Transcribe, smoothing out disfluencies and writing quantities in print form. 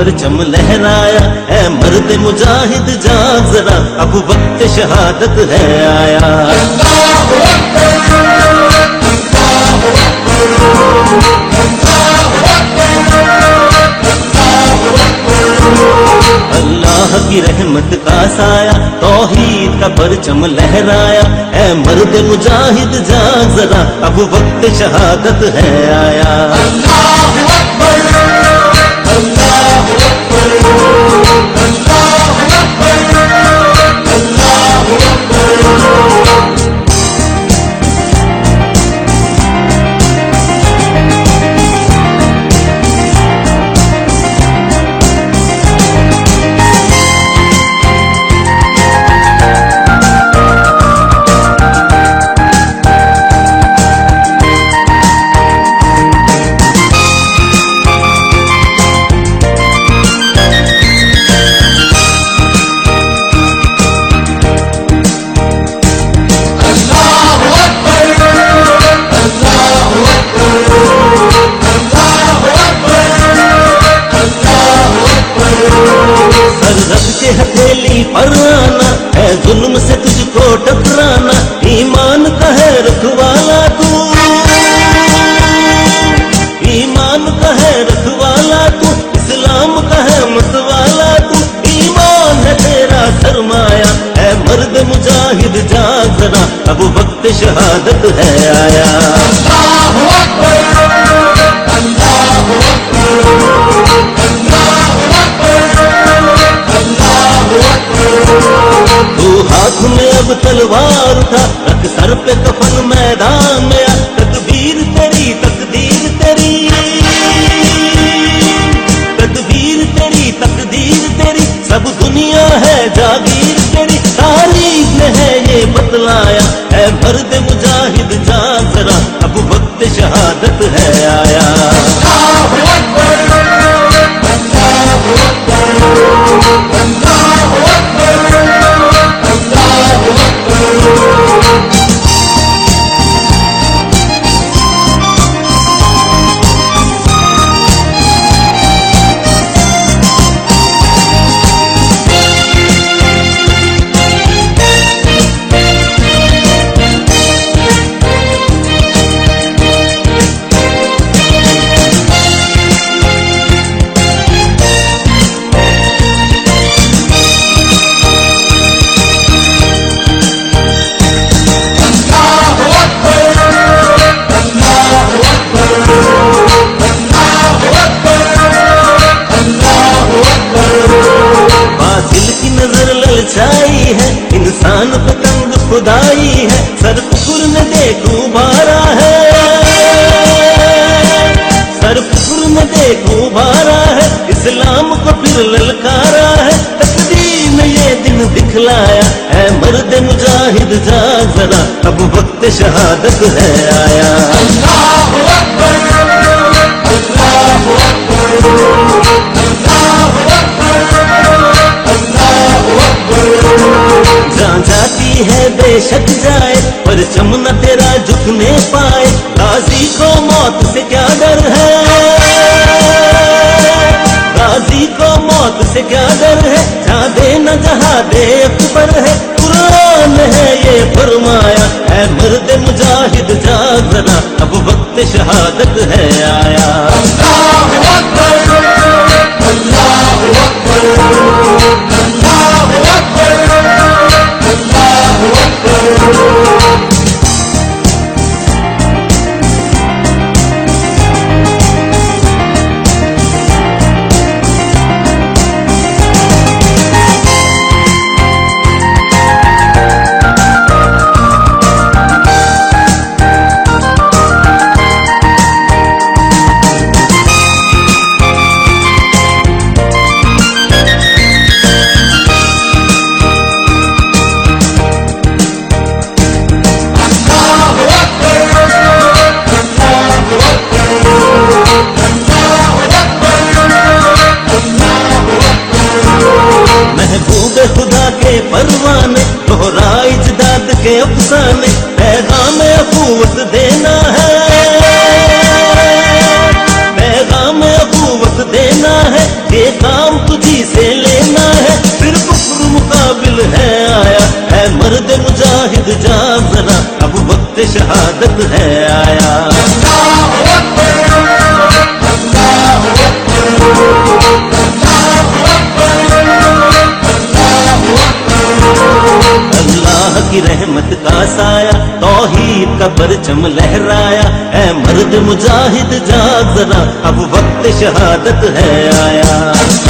परचम लहराया, है मर्द मुजाहिद जाग जरा, अब वक्त शहादत है आया। अल्लाह की रहमत का साया, तौहीद का परचम लहराया, है मर्द मुजाहिद जाग जरा, अब वक्त शहादत है आया। अल्लाहु अकबर, अल्लाहु अकबर, अल्लाहु अकबर, अल्लाहु अकबर। हथेली पर आना है, जुल्म से तुझको टकराना, ईमान का है रखवाला तू, ईमान का है रखवाला तू, इस्लाम का है मतवाला तू, ईमान है तेरा सरमाया, है मर्द मुजाहिद जाग जरा, अब वक्त शहादत है आया। अल्लाहु अकबर, अल्लाहु अकबर, तू हाथ में अब तलवार उठा, रख सर पे कफन मैदान में आ, तकदीर तेरी तकदीर तेरी, तकदीर तेरी तकदीर तेरी, सब दुनिया है जागीर तेरी, तारीख में है ये बतलाया, है मर्द मुजाहिद जाग जरा, अब वक्त शहादत है आया। अल्लाहु अकबर, अल्लाहु अकबर, अल्लाहु अकबर, अल्लाहु अकबर। इंसान पतंग खुदाई है, सर कुकुर ने देखो भारा है, सर कुकुर ने देखो भारा है, इस्लाम को फिर ललकारा है, तकदीर ने ये दिन दिखलाया, है मर्द मुजाहिद जाग जरा, अब वक्त शहादत है आया। अल्लाहु अकबर, अल्लाहु अकबर, अल्लाहु अकबर, अल्लाहु अकबर। जहाँ जाती है बेशक जाए, परचम न तेरा झुकने पाए, गाजी को मौत से क्या डर है, गाजी को मौत से क्या डर है, जहाँ दे न जहाँ दे अकबर है, कुरान है ये फरमाया, है मर्द मुजाहिद जाग जरा, अब वक्त शहादत है आया। अल्लाहु अकबर, अल्लाहु अकबर, अल्लाहु अकबर, अल्लाहु अकबर। परवाने दोहरा इजदाद के अफसाने, पैगाम अखुवत देना है, पैगाम अखुवत देना है, ये वक्त शहादत है आया। अल्लाह की रहमत का साया, तौहीद का परचम लहराया, ऐ मर्द मुजाहिद जाग जरा, अब वक्त शहादत है आया।